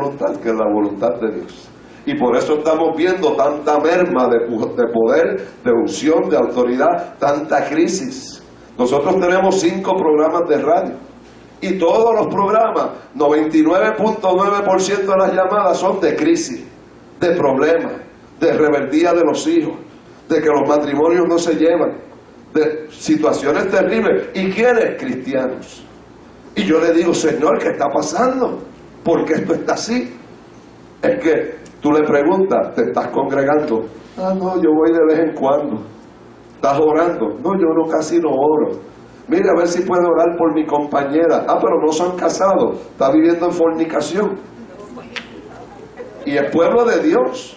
voluntad, que es la voluntad de Dios. Y por eso estamos viendo tanta merma de poder, de unción, de autoridad, tanta crisis. Nosotros tenemos 5 programas de radio. Y todos los programas, 99.9% de las llamadas son de crisis, de problemas, de rebeldía de los hijos, de que los matrimonios no se llevan, de situaciones terribles. ¿Y quiénes? Cristianos. Y yo le digo, Señor, ¿qué está pasando? ¿Por qué esto está así? Es que tú le preguntas, ¿te estás congregando? Ah, no, yo voy de vez en cuando. ¿Estás orando? No, yo no, casi no oro. Mire, a ver si puede orar por mi compañera. Ah, pero no son casados, está viviendo en fornicación. Y es pueblo de Dios.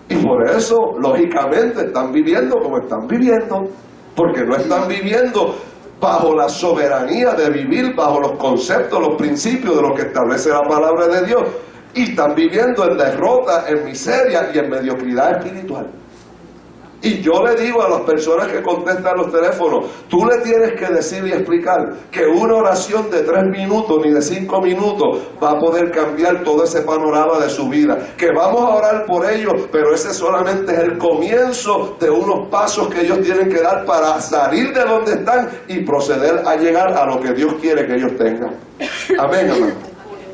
Y por eso, lógicamente, están viviendo como están viviendo. Porque no están viviendo bajo la soberanía de vivir, bajo los conceptos, los principios de lo que establece la palabra de Dios. Y están viviendo en derrota, en miseria y en mediocridad espiritual. Y yo le digo a las personas que contestan los teléfonos, tú le tienes que decir y explicar que una oración de 3 minutos ni de 5 minutos va a poder cambiar todo ese panorama de su vida. Que vamos a orar por ellos, pero ese solamente es el comienzo de unos pasos que ellos tienen que dar para salir de donde están y proceder a llegar a lo que Dios quiere que ellos tengan. Amén, hermano.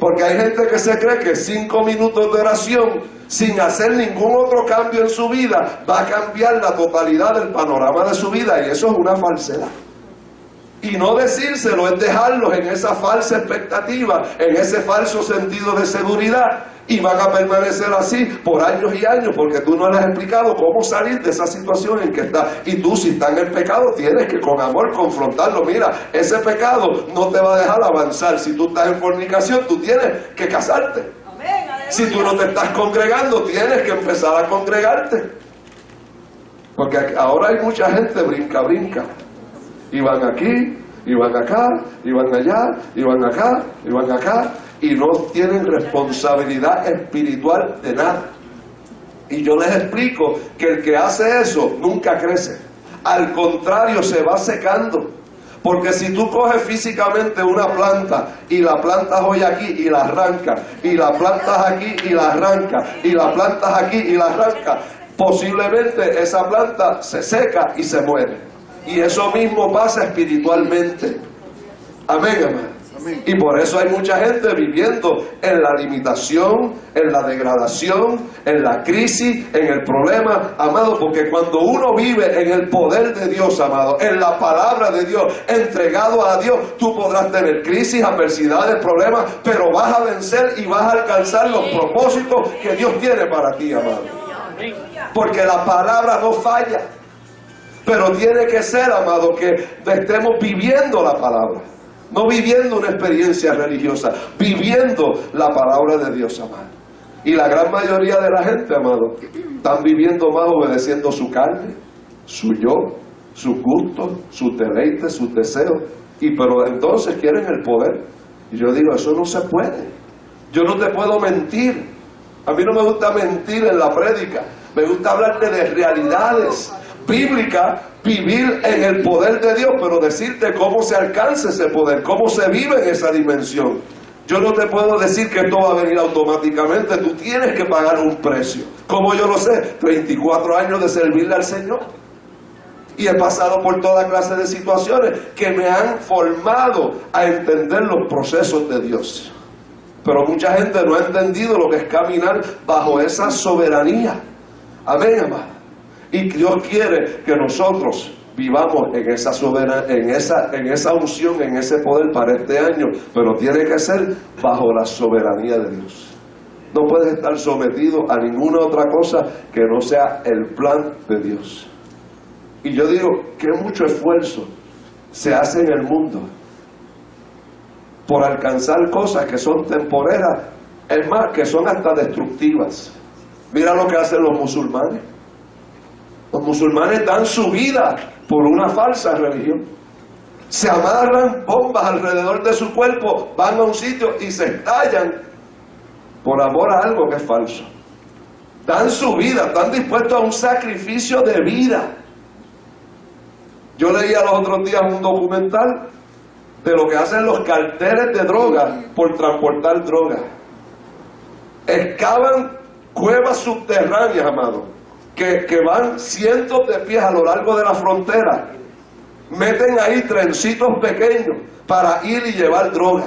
Porque hay gente que se cree que 5 minutos de oración sin hacer ningún otro cambio en su vida va a cambiar la totalidad del panorama de su vida, y eso es una falsedad. Y no decírselo es dejarlos en esa falsa expectativa, en ese falso sentido de seguridad, y van a permanecer así por años y años, porque tú no les has explicado cómo salir de esa situación en que está. Y tú, si está en el pecado, tienes que con amor confrontarlo. Mira, ese pecado no te va a dejar avanzar. Si tú estás en fornicación, tú tienes que casarte. Si tú no te estás congregando, tienes que empezar a congregarte. Porque ahora hay mucha gente brinca. Y van aquí, y van acá, y van allá, y van acá, y van acá, y no tienen responsabilidad espiritual de nada. Y yo les explico que el que hace eso nunca crece. Al contrario, se va secando. Porque si tú coges físicamente una planta y la plantas hoy aquí y la arrancas, y la plantas aquí y la arrancas, y la plantas aquí y la arrancas, posiblemente esa planta se seca y se muere. Y eso mismo pasa espiritualmente. Amén, amén. Y por eso hay mucha gente viviendo en la limitación, en la degradación, en la crisis, en el problema, amado, porque cuando uno vive en el poder de Dios, amado, en la palabra de Dios, entregado a Dios, tú podrás tener crisis, adversidades, problemas, pero vas a vencer y vas a alcanzar los propósitos que Dios tiene para ti, amado. Porque la palabra no falla, pero tiene que ser, amado, que estemos viviendo la palabra. No viviendo una experiencia religiosa, viviendo la palabra de Dios, amado. Y la gran mayoría de la gente, amado, están viviendo más obedeciendo su carne, su yo, sus gustos, sus deleites, sus deseos. Pero entonces quieren el poder. Y yo digo, eso no se puede. Yo no te puedo mentir. A mí no me gusta mentir en la prédica. Me gusta hablarte de realidades bíblicas, vivir en el poder de Dios, pero decirte cómo se alcanza ese poder, cómo se vive en esa dimensión. Yo no te puedo decir que esto va a venir automáticamente. Tú tienes que pagar un precio. ¿Cómo yo lo sé? 34 años de servirle al Señor. Y he pasado por toda clase de situaciones que me han formado a entender los procesos de Dios. Pero mucha gente no ha entendido lo que es caminar bajo esa soberanía. Amén, amado. Y Dios quiere que nosotros vivamos en esa en esa unción, en ese poder para este año, pero tiene que ser bajo la soberanía de Dios. No puedes estar sometido a ninguna otra cosa que no sea el plan de Dios. Y yo digo que mucho esfuerzo se hace en el mundo por alcanzar cosas que son temporeras, es más, que son hasta destructivas. Mira lo que hacen los musulmanes. Los musulmanes dan su vida por una falsa religión. Se amarran bombas alrededor de su cuerpo, van a un sitio y se estallan por amor a algo que es falso. Dan su vida, están dispuestos a un sacrificio de vida. Yo leía los otros días un documental de lo que hacen los carteles de drogas por transportar drogas. excavan cuevas subterráneas, amado, que van cientos de pies a lo largo de la frontera. Meten ahí trencitos pequeños para ir y llevar droga.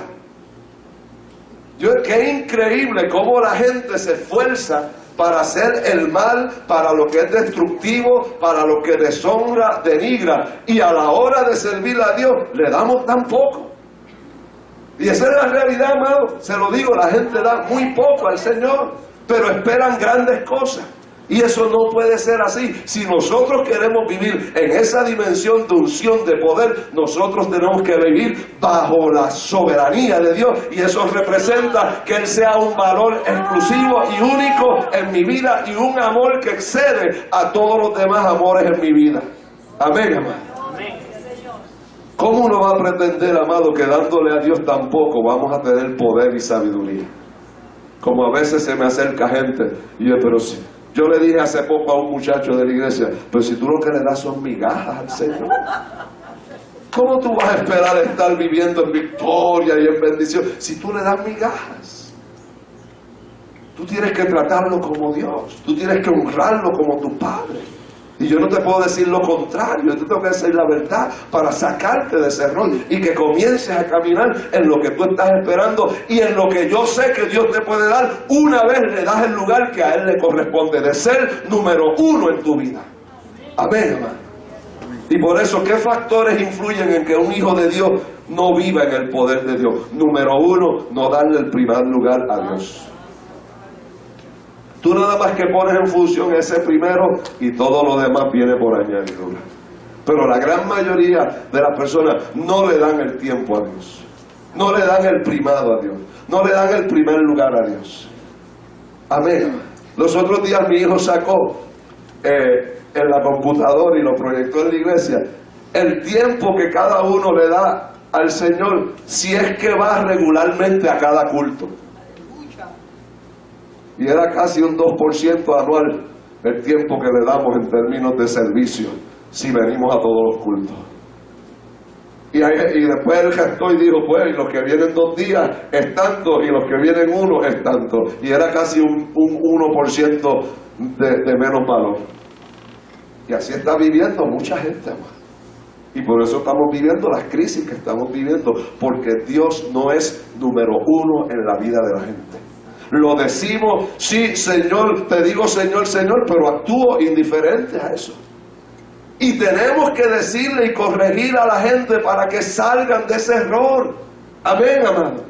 Qué increíble cómo la gente se esfuerza para hacer el mal, para lo que es destructivo, para lo que deshonra, denigra, y a la hora de servir a Dios le damos tan poco. Y esa es la realidad, amado. Se lo digo, la gente da muy poco al Señor, pero esperan grandes cosas. Y eso no puede ser así. Si nosotros queremos vivir en esa dimensión de unción, de poder, nosotros tenemos que vivir bajo la soberanía de Dios. Y eso representa que Él sea un valor exclusivo y único en mi vida, y un amor que excede a todos los demás amores en mi vida. Amén, amado. ¿Cómo uno va a pretender, amado, que dándole a Dios tan poco vamos a tener poder y sabiduría? Como a veces se me acerca gente y yo, pero sí. Yo le dije hace poco a un muchacho de la iglesia, pero si tú lo que le das son migajas al Señor, ¿cómo tú vas a esperar estar viviendo en victoria y en bendición si tú le das migajas? Tú tienes que tratarlo como Dios, tú tienes que honrarlo como tu Padre. Y yo no te puedo decir lo contrario, yo te tengo que decir la verdad para sacarte de ese error y que comiences a caminar en lo que tú estás esperando y en lo que yo sé que Dios te puede dar una vez le das el lugar que a Él le corresponde, de ser número uno en tu vida. Amén, hermano. Y por eso, ¿qué factores influyen en que un hijo de Dios no viva en el poder de Dios? Número uno, no darle el primer lugar a Dios. Tú nada más que pones en función ese primero y todo lo demás viene por añadidura. Pero la gran mayoría de las personas no le dan el tiempo a Dios, no le dan el primado a Dios, no le dan el primer lugar a Dios. Amén. Los otros días mi hijo sacó en la computadora y lo proyectó en la iglesia el tiempo que cada uno le da al Señor si es que va regularmente a cada culto. Y era casi un 2% anual el tiempo que le damos en términos de servicio si venimos a todos los cultos. Y después el gestor dijo, pues, y los que vienen 2 días es tanto, y los que vienen 1 es tanto. Y era casi un 1% de menos valor. Y así está viviendo mucha gente, más. Y por eso estamos viviendo las crisis que estamos viviendo, porque Dios no es número 1 en la vida de la gente. Lo decimos, sí, Señor, te digo Señor, Señor, pero actúo indiferente a eso. Y tenemos que decirle y corregir a la gente para que salgan de ese error. Amén, amado.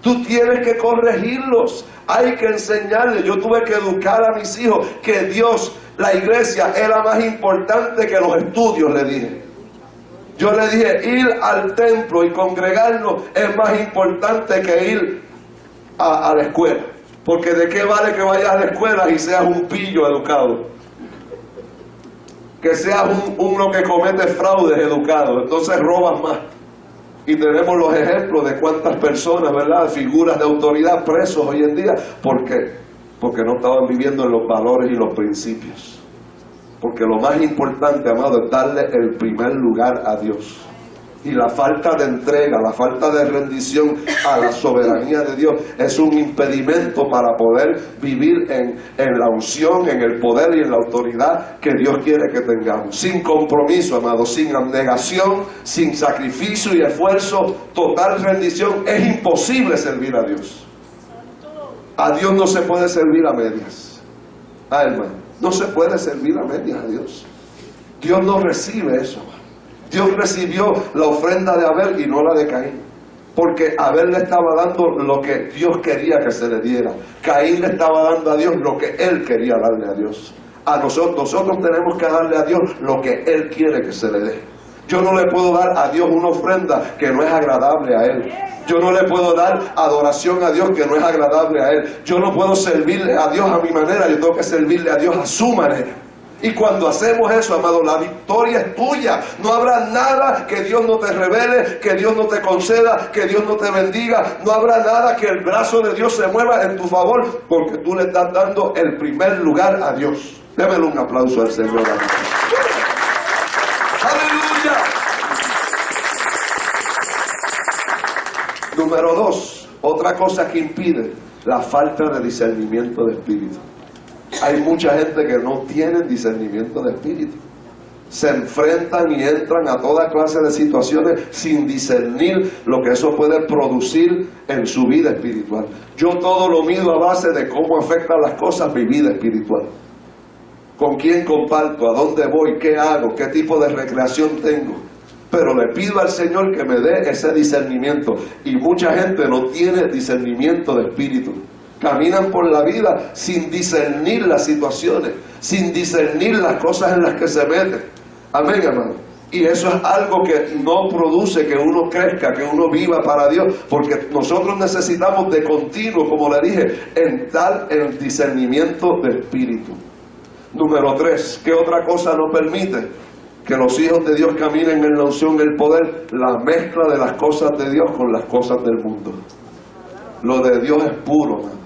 Tú tienes que corregirlos, hay que enseñarles. Yo tuve que educar a mis hijos que Dios, la iglesia, era más importante que los estudios, le dije. Yo le dije, ir al templo y congregarnos es más importante que ir a la escuela. Porque de qué vale que vayas a la escuela y seas un pillo educado, que seas uno que comete fraudes educado, entonces robas más. Y tenemos los ejemplos de cuántas personas, ¿verdad?, figuras de autoridad presos hoy en día. ¿Por qué? Porque no estaban viviendo en los valores y los principios. Porque lo más importante, amado, es darle el primer lugar a Dios. Y la falta de entrega, la falta de rendición a la soberanía de Dios es un impedimento para poder vivir en la unción, en el poder y en la autoridad que Dios quiere que tengamos. Sin compromiso, amado, sin abnegación, sin sacrificio y esfuerzo, total rendición, es imposible servir a Dios. A Dios no se puede servir a medias. Hermano, no se puede servir a medias a Dios. Dios no recibe eso. Dios recibió la ofrenda de Abel y no la de Caín, porque Abel le estaba dando lo que Dios quería que se le diera. Caín le estaba dando a Dios lo que él quería darle a Dios. A nosotros tenemos que darle a Dios lo que Él quiere que se le dé. Yo no le puedo dar a Dios una ofrenda que no es agradable a Él. Yo no le puedo dar adoración a Dios que no es agradable a Él. Yo no puedo servirle a Dios a mi manera, yo tengo que servirle a Dios a su manera. Y cuando hacemos eso, amado, la victoria es tuya. No habrá nada que Dios no te revele, que Dios no te conceda, que Dios no te bendiga. No habrá nada que el brazo de Dios se mueva en tu favor, porque tú le estás dando el primer lugar a Dios. Démele un aplauso al Señor. ¡Aleluya! Número 2, otra cosa que impide La falta de discernimiento de espíritu. Hay mucha gente que no tiene discernimiento de espíritu. Se enfrentan y entran a toda clase de situaciones sin discernir lo que eso puede producir en su vida espiritual. Yo todo lo mido a base de cómo afectan las cosas mi vida espiritual. Con quién comparto, a dónde voy, qué hago, qué tipo de recreación tengo. Pero le pido al Señor que me dé ese discernimiento. Y mucha gente no tiene discernimiento de espíritu. Caminan por la vida sin discernir las situaciones, sin discernir las cosas en las que se meten. Amén, hermano. Y eso es algo que no produce que uno crezca, que uno viva para Dios, porque nosotros necesitamos de continuo, como le dije, entrar en el discernimiento de espíritu. Número 3, ¿qué otra cosa nos permite que los hijos de Dios caminen en la unción y el poder? La mezcla de las cosas de Dios con las cosas del mundo. Lo de Dios es puro, hermano.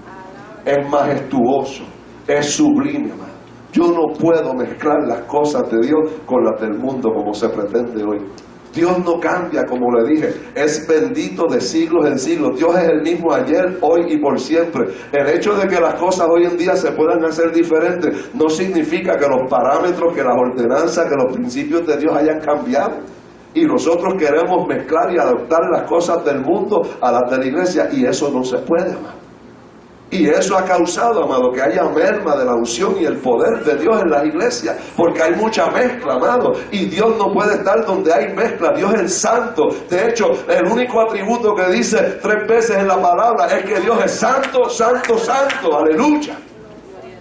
Es majestuoso, es sublime, hermano. Yo no puedo mezclar las cosas de Dios con las del mundo como se pretende hoy. Dios no cambia, como le dije, es bendito de siglos en siglos. Dios es el mismo ayer, hoy y por siempre. El hecho de que las cosas hoy en día se puedan hacer diferentes no significa que los parámetros, que las ordenanzas, que los principios de Dios hayan cambiado. Y nosotros queremos mezclar y adaptar las cosas del mundo a las de la iglesia, y eso no se puede, amado. Y eso ha causado, amado, que haya merma de la unción y el poder de Dios en las iglesias, porque hay mucha mezcla, amado, y Dios no puede estar donde hay mezcla. Dios es santo. De hecho, el único atributo que dice 3 veces en la palabra es que Dios es santo, santo, santo. Aleluya.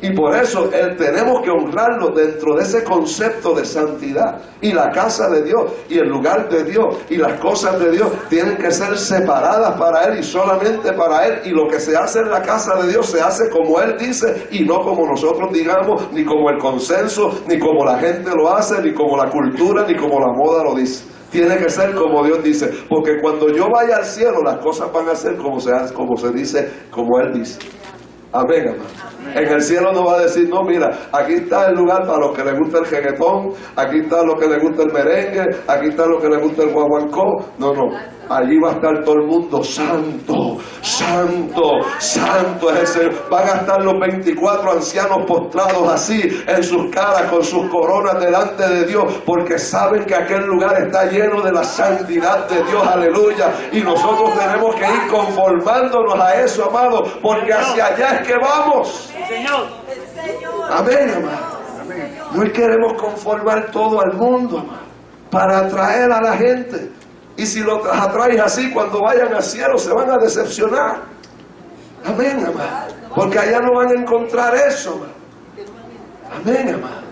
Y por eso tenemos que honrarlo dentro de ese concepto de santidad. Y la casa de Dios y el lugar de Dios y las cosas de Dios tienen que ser separadas para Él y solamente para Él. Y lo que se hace en la casa de Dios se hace como Él dice y no como nosotros digamos, ni como el consenso, ni como la gente lo hace, ni como la cultura, ni como la moda lo dice. Tiene que ser como Dios dice, porque cuando yo vaya al cielo las cosas van a ser como se dice, como Él dice. Amén, hermano. En el cielo no va a decir, no, mira, aquí está el lugar para los que les gusta el reggaetón, aquí está lo que les gusta el merengue, aquí está lo que les gusta el guaguancó. No, no. Allí va a estar todo el mundo santo, santo, santo es el Señor. Van a estar los 24 ancianos postrados así en sus caras con sus coronas delante de Dios, porque saben que aquel lugar está lleno de la santidad de Dios, aleluya. Y nosotros tenemos que ir conformándonos a eso, amado, porque hacia allá es que vamos. Amén, amado. No queremos conformar todo al mundo, amado, para atraer a la gente. Y si lo atraes así, cuando vayan al cielo se van a decepcionar. Amén, amado. Porque allá no van a encontrar eso, amado. Amén, amado.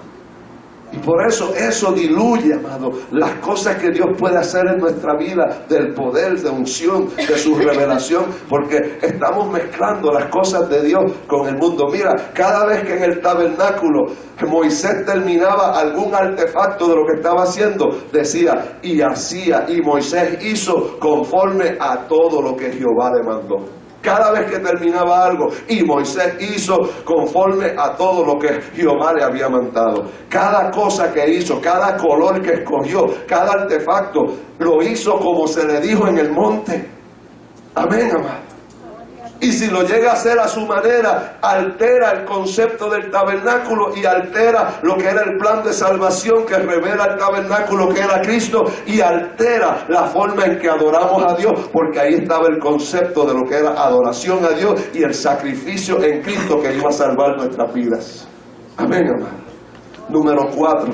Y por eso diluye, amado, las cosas que Dios puede hacer en nuestra vida, del poder, de unción, de su revelación, porque estamos mezclando las cosas de Dios con el mundo. Mira, cada vez que en el tabernáculo Moisés terminaba algún artefacto de lo que estaba haciendo, decía, y hacía, y Moisés hizo conforme a todo lo que Jehová le mandó. Cada vez que terminaba algo, y Moisés hizo conforme a todo lo que Jehová le había mandado. Cada cosa que hizo, cada color que escogió, cada artefacto, lo hizo como se le dijo en el monte. Amén, amado. Y si lo llega a hacer a su manera, altera el concepto del tabernáculo y altera lo que era el plan de salvación que revela el tabernáculo, que era Cristo, y altera la forma en que adoramos a Dios, porque ahí estaba el concepto de lo que era adoración a Dios y el sacrificio en Cristo que iba a salvar nuestras vidas. Amén, amado. Número 4,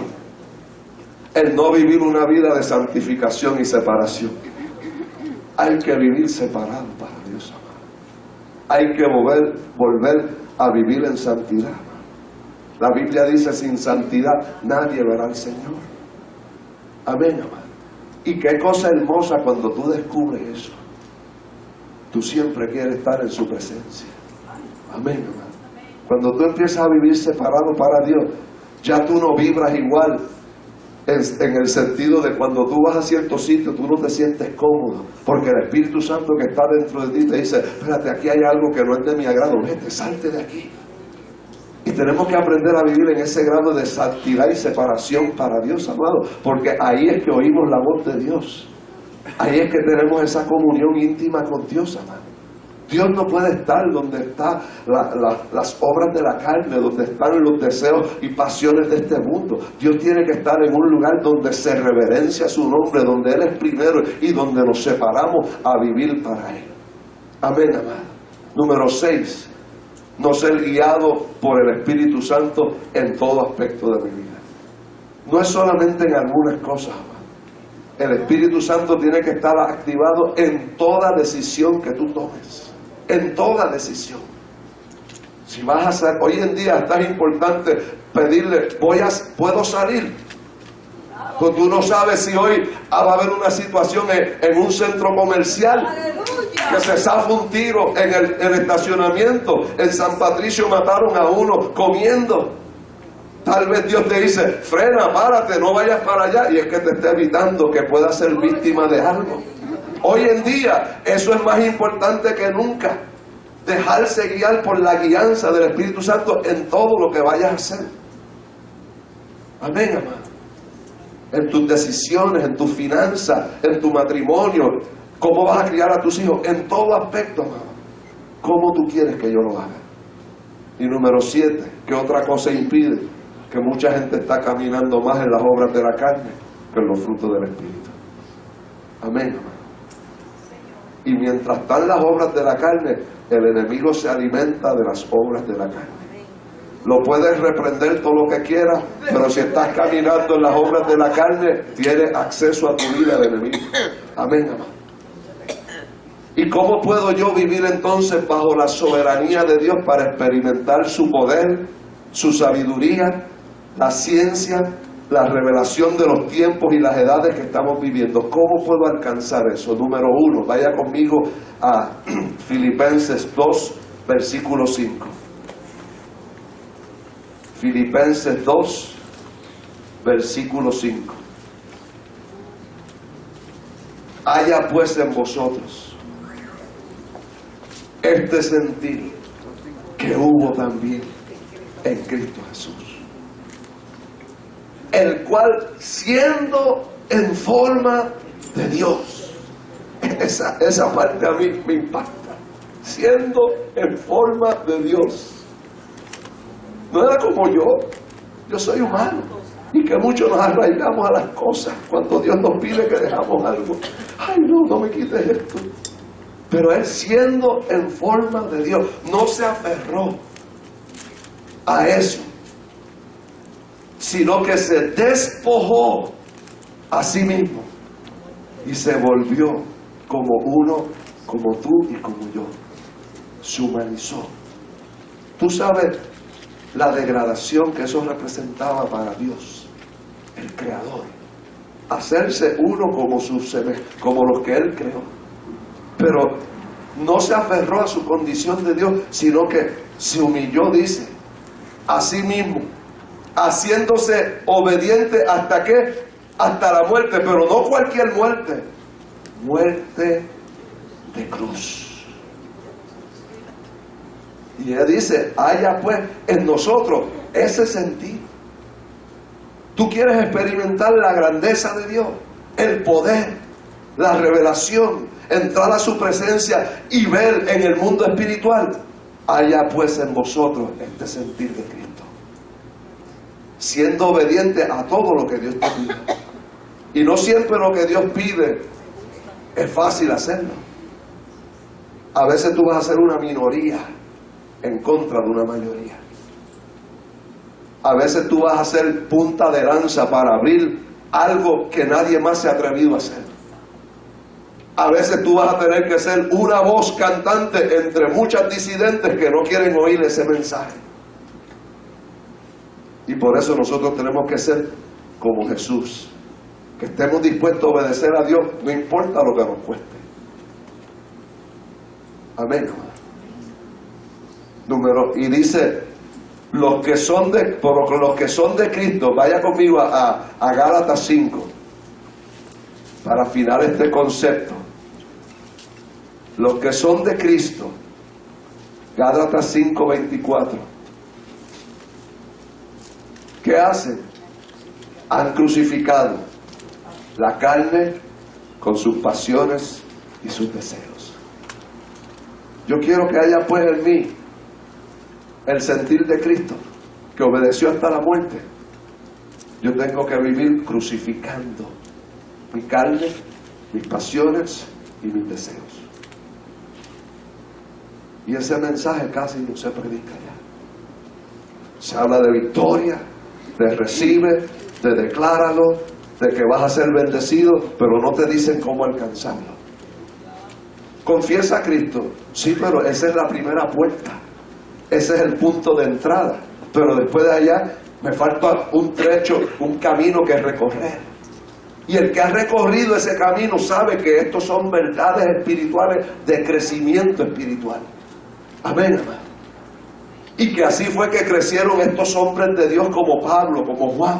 el no vivir una vida de santificación y separación. Hay que vivir separado para Dios, amado. Hay que volver a vivir en santidad. La Biblia dice, sin santidad nadie verá al Señor. Amén, amado. Y qué cosa hermosa cuando tú descubres eso. Tú siempre quieres estar en su presencia. Amén, amado. Cuando tú empiezas a vivir separado para Dios, ya tú no vibras igual. En el sentido de cuando tú vas a cierto sitio, tú no te sientes cómodo, porque el Espíritu Santo que está dentro de ti te dice, espérate, aquí hay algo que no es de mi agrado, vete, salte de aquí. Y tenemos que aprender a vivir en ese grado de santidad y separación para Dios, amado, porque ahí es que oímos la voz de Dios. Ahí es que tenemos esa comunión íntima con Dios, amado. Dios no puede estar donde están las obras de la carne, donde están los deseos y pasiones de este mundo. Dios tiene que estar en un lugar donde se reverencia su nombre, donde Él es primero y donde nos separamos a vivir para Él. Amén, amado. Número 6. No ser guiado por el Espíritu Santo en todo aspecto de mi vida. No es solamente en algunas cosas, amado. El Espíritu Santo tiene que estar activado en toda decisión que tú tomes. En toda decisión. Si vas a hacer, hoy en día es tan importante pedirle, ¿puedo salir? Pues tú no sabes si hoy va a haber una situación en un centro comercial. Que se zafa un tiro en el estacionamiento. En San Patricio mataron a uno comiendo. Tal vez Dios te dice, frena, párate, no vayas para allá. Y es que te está evitando que puedas ser víctima de algo. Hoy en día eso es más importante que nunca. Dejarse guiar por la guianza del Espíritu Santo en todo lo que vayas a hacer. Amén, amado. En tus decisiones, en tus finanzas, en tu matrimonio, cómo vas a criar a tus hijos, en todo aspecto, amado. ¿Cómo tú quieres que yo lo haga? Y número 7, ¿qué otra cosa impide que mucha gente está caminando más en las obras de la carne que en los frutos del Espíritu? Amén, amado. Y mientras están las obras de la carne, el enemigo se alimenta de las obras de la carne. Lo puedes reprender todo lo que quieras, pero si estás caminando en las obras de la carne, tiene acceso a tu vida el enemigo. Amén, amado. ¿Y cómo puedo yo vivir entonces bajo la soberanía de Dios para experimentar su poder, su sabiduría, la ciencia, la revelación de los tiempos y las edades que estamos viviendo? ¿Cómo puedo alcanzar eso? Número 1, vaya conmigo a Filipenses 2, versículo 5. Filipenses 2, versículo 5. Haya pues en vosotros este sentir que hubo también en Cristo Jesús, el cual, siendo en forma de Dios, esa parte a mí me impacta, siendo en forma de Dios, no era como yo soy humano, y que muchos nos arraigamos a las cosas cuando Dios nos pide que dejamos algo. Ay, no me quites esto. Pero Él, siendo en forma de Dios, no se aferró a eso, sino que se despojó a sí mismo y se volvió como uno, como tú y como yo. Se humanizó. Tú sabes la degradación que eso representaba para Dios, el Creador. Hacerse uno como los que Él creó. Pero no se aferró a su condición de Dios, sino que se humilló, dice, a sí mismo, haciéndose obediente ¿hasta qué? Hasta la muerte, pero no cualquier muerte, muerte de cruz. Y Él dice, haya pues en nosotros ese sentir. Tú quieres experimentar la grandeza de Dios, el poder, la revelación, entrar a su presencia y ver en el mundo espiritual. Haya pues en vosotros este sentir de Cristo, siendo obediente a todo lo que Dios te pide. Y no siempre lo que Dios pide es fácil hacerlo. A veces tú vas a ser una minoría en contra de una mayoría. A veces tú vas a ser punta de lanza para abrir algo que nadie más se ha atrevido a hacer. A veces tú vas a tener que ser una voz cantante entre muchas disidentes que no quieren oír ese mensaje. Y por eso nosotros tenemos que ser como Jesús, que estemos dispuestos a obedecer a Dios, no importa lo que nos cueste. Amén. Y dice, los que son de Cristo, vaya conmigo a Gálatas 5, para afinar este concepto. Los que son de Cristo, Gálatas 5:24. ¿Qué hacen? Han crucificado la carne con sus pasiones y sus deseos. Yo quiero que haya pues en mí el sentir de Cristo, que obedeció hasta la muerte. Yo tengo que vivir crucificando mi carne, mis pasiones y mis deseos. Y ese mensaje casi no se predica ya. Se habla de victoria, de recibe, de decláralo, de que vas a ser bendecido, pero no te dicen cómo alcanzarlo. Confiesa a Cristo, sí, pero esa es la primera puerta, ese es el punto de entrada, pero después de allá me falta un trecho, un camino que recorrer. Y el que ha recorrido ese camino sabe que estos son verdades espirituales de crecimiento espiritual. Amén, hermano. Y que así fue que crecieron estos hombres de Dios como Pablo, como Juan,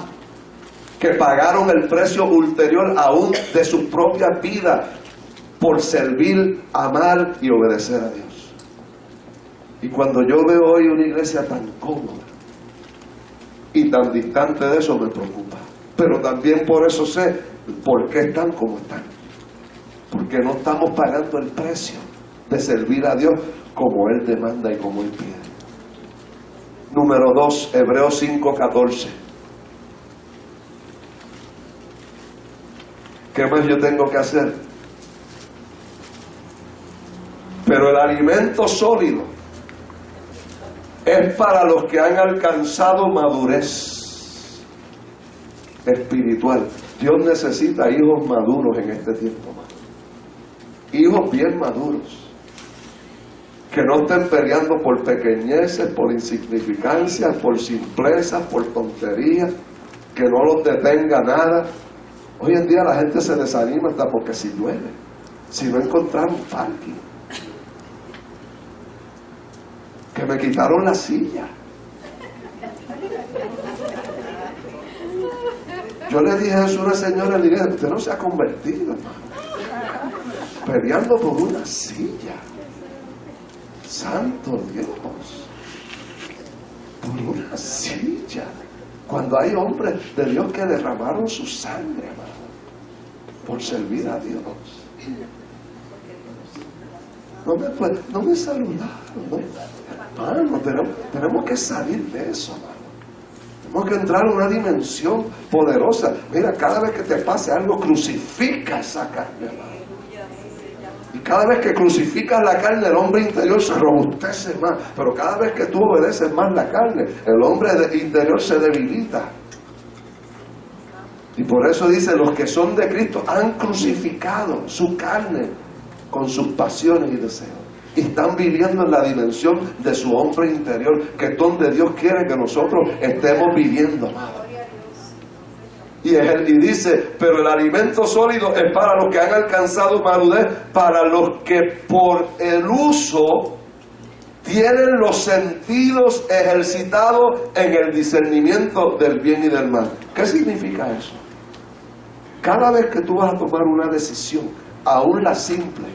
que pagaron el precio ulterior aún de sus propias vidas por servir, amar y obedecer a Dios. Y cuando yo veo hoy una iglesia tan cómoda y tan distante de eso, me preocupa. Pero también por eso sé por qué están como están. Porque no estamos pagando el precio de servir a Dios como Él demanda y como Él pide. Número 2, Hebreos 5:14. ¿Qué más yo tengo que hacer? Pero el alimento sólido es para los que han alcanzado madurez espiritual. Dios necesita hijos maduros en este tiempo, hermano. Hijos bien maduros, que no estén peleando por pequeñeces, por insignificancias, por simplezas, por tonterías, que no los detenga nada. Hoy en día la gente se desanima hasta porque si llueve, si no encontraron parking, que me quitaron la silla. Yo le dije eso a una señora, le dije, usted no se ha convertido, hermano, peleando por una silla. Santo Dios, por una silla, cuando hay hombres de Dios que derramaron su sangre, hermano, por servir a Dios. No me saludaron, hermano, tenemos que salir de eso, hermano. Tenemos que entrar en una dimensión poderosa. Mira, cada vez que te pase algo, crucifica esa carne, hermano. Y cada vez que crucificas la carne, el hombre interior se robustece más. Pero cada vez que tú obedeces más la carne, el hombre interior se debilita. Y por eso dice, los que son de Cristo han crucificado su carne con sus pasiones y deseos. Y están viviendo en la dimensión de su hombre interior, que es donde Dios quiere que nosotros estemos viviendo, amado. Y dice, pero el alimento sólido es para los que han alcanzado madurez, para los que por el uso tienen los sentidos ejercitados en el discernimiento del bien y del mal. ¿Qué significa eso? Cada vez que tú vas a tomar una decisión, aún la simple,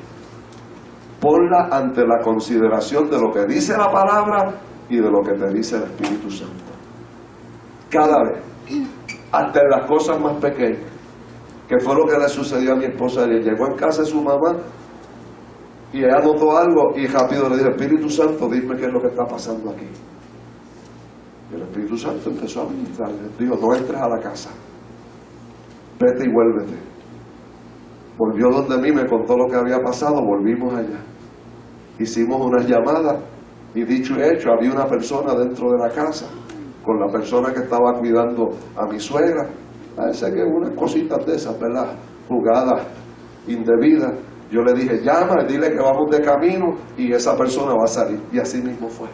ponla ante la consideración de lo que dice la palabra y de lo que te dice el Espíritu Santo. Cada vez. Hasta en las cosas más pequeñas, que fue lo que le sucedió a mi esposa. Ella llegó en casa de su mamá y ella notó algo y rápido le dijo, Espíritu Santo, dime qué es lo que está pasando aquí. Y el Espíritu Santo empezó a ministrarle, dijo, no entres a la casa, vete y vuélvete. Volvió donde mí, me contó lo que había pasado, volvimos allá, hicimos unas llamadas y dicho y hecho, había una persona dentro de la casa con la persona que estaba cuidando a mi suegra. Parece que unas cositas de esas, ¿verdad? Jugadas indebidas. Yo le dije, llama, dile que vamos de camino y esa persona va a salir. Y así mismo fue.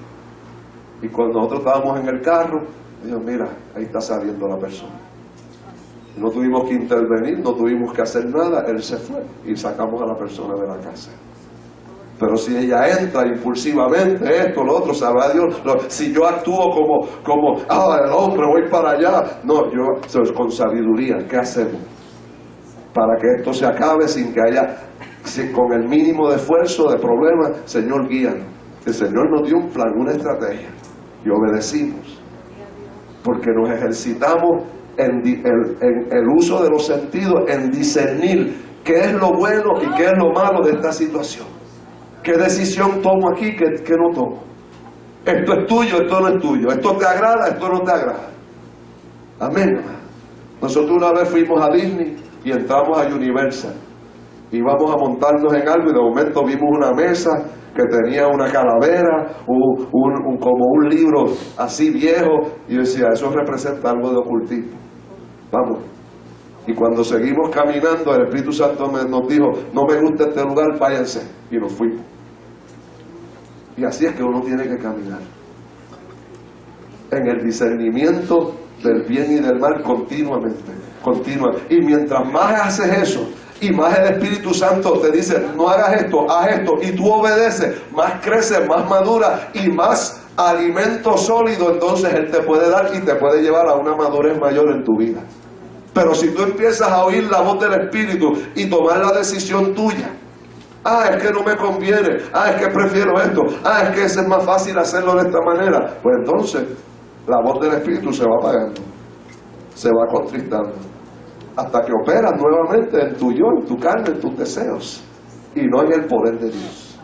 Y cuando nosotros estábamos en el carro, dijo, mira, ahí está saliendo la persona. No tuvimos que intervenir, no tuvimos que hacer nada, él se fue y sacamos a la persona de la casa. Pero si ella entra impulsivamente, esto, lo otro, sabrá Dios. Si yo actúo como el hombre, voy para allá. No, yo con sabiduría, ¿qué hacemos? Para que esto se acabe sin que haya, con el mínimo de esfuerzo, de problema, Señor, guíanos. El Señor nos dio un plan, una estrategia, y obedecimos. Porque nos ejercitamos en el uso de los sentidos, en discernir qué es lo bueno y qué es lo malo de esta situación. ¿Qué decisión tomo aquí? ¿Qué no tomo? Esto es tuyo, esto no es tuyo. Esto te agrada, esto no te agrada. Amén. Nosotros una vez fuimos a Disney y entramos a Universal. Íbamos a montarnos en algo y de momento vimos una mesa que tenía una calavera, como un libro así viejo. Y yo decía, eso representa algo de ocultismo. Vamos. Y cuando seguimos caminando, el Espíritu Santo nos dijo, no me gusta este lugar, váyanse. Y nos fuimos. Y así es que uno tiene que caminar. En el discernimiento del bien y del mal continuamente. Y mientras más haces eso, y más el Espíritu Santo te dice, no hagas esto, haz esto, y tú obedeces, más creces, más madura y más alimento sólido, entonces Él te puede dar y te puede llevar a una madurez mayor en tu vida. Pero si tú empiezas a oír la voz del Espíritu y tomar la decisión tuya, es que no me conviene, es que prefiero esto, es que es más fácil hacerlo de esta manera, pues entonces la voz del Espíritu se va apagando, se va contristando, hasta que operas nuevamente en tu yo, en tu carne, en tus deseos, y no en el poder de Dios.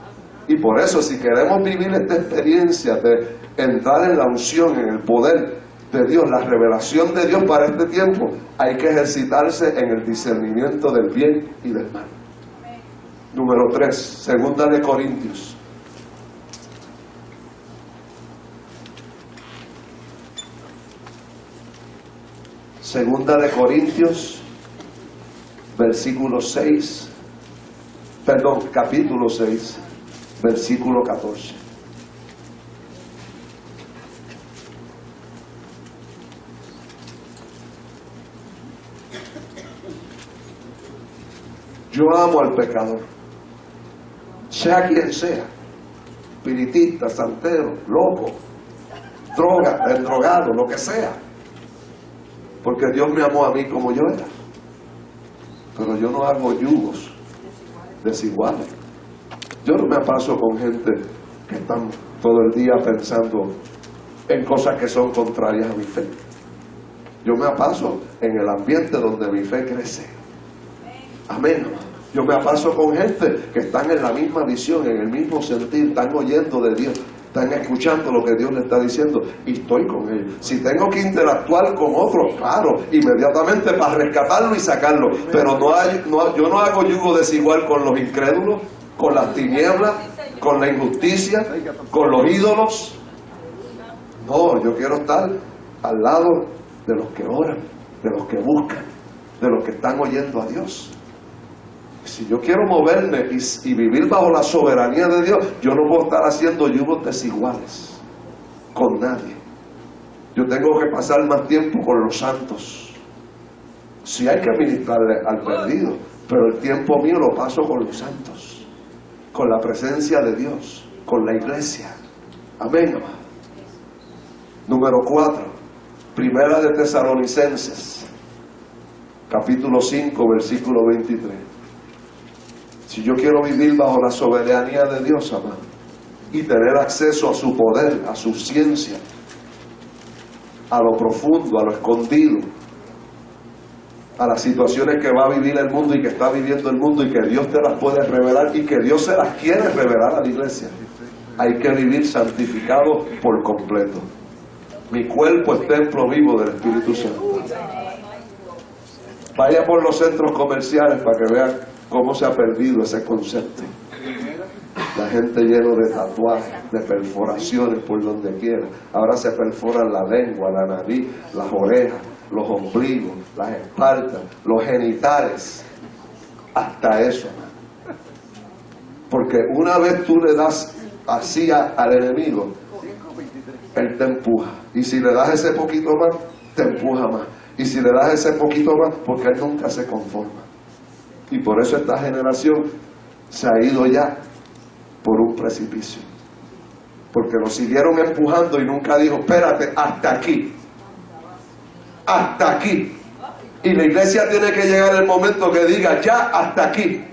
Y por eso, si queremos vivir esta experiencia de entrar en la unción, en el poder de Dios, la revelación de Dios para este tiempo, hay que ejercitarse en el discernimiento del bien y del mal. Número 3, segunda de Corintios. Segunda de Corintios, capítulo 6, versículo 14. Yo amo al pecador, sea quien sea, espiritista, santero, loco, drogado, lo que sea, porque Dios me amó a mí como yo era. Pero yo no hago yugos desiguales. Yo no me paso con gente que están todo el día pensando en cosas que son contrarias a mi fe. Yo me paso en el ambiente donde mi fe crece. Amén. Yo me paso con gente que están en la misma visión, en el mismo sentir, están oyendo de Dios, están escuchando lo que Dios le está diciendo y estoy con ellos. Si tengo que interactuar con otros, claro, inmediatamente para rescatarlo y sacarlo, pero yo no hago yugo desigual con los incrédulos, con las tinieblas, con la injusticia, con los ídolos. No, yo quiero estar al lado de los que oran, de los que buscan, de los que están oyendo a Dios. Si yo quiero moverme y vivir bajo la soberanía de Dios, yo no puedo estar haciendo yugos desiguales con nadie. Yo tengo que pasar más tiempo con los santos. Sí hay que ministrarle al perdido, pero el tiempo mío lo paso con los santos, con la presencia de Dios, con la iglesia. Amén. Número 4, Primera de Tesalonicenses, capítulo 5, versículo 23. Si yo quiero vivir bajo la soberanía de Dios, amado, y tener acceso a su poder, a su ciencia, a lo profundo, a lo escondido, a las situaciones que va a vivir el mundo y que está viviendo el mundo y que Dios te las puede revelar y que Dios se las quiere revelar a la iglesia, hay que vivir santificado por completo. Mi cuerpo es templo vivo del Espíritu Santo. Vaya por los centros comerciales para que vean cómo se ha perdido ese concepto. La gente llena de tatuajes, de perforaciones por donde quiera. Ahora se perforan la lengua, la nariz, las orejas, los ombligos, las espaldas, los genitales. Hasta eso. Porque una vez tú le das así al enemigo, él te empuja. Y si le das ese poquito más, te empuja más. Y si le das ese poquito más, porque él nunca se conforma. Y por eso esta generación se ha ido ya por un precipicio. Porque lo siguieron empujando y nunca dijo, espérate, hasta aquí. Hasta aquí. Y la iglesia tiene que llegar el momento que diga, ya hasta aquí.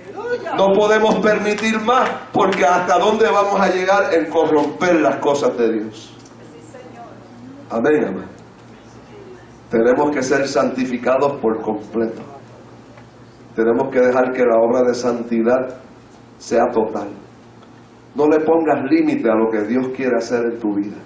No podemos permitir más, porque hasta dónde vamos a llegar en corromper las cosas de Dios. Amén, amén. Tenemos que ser santificados por completo. Tenemos que dejar que la obra de santidad sea total. No le pongas límite a lo que Dios quiere hacer en tu vida.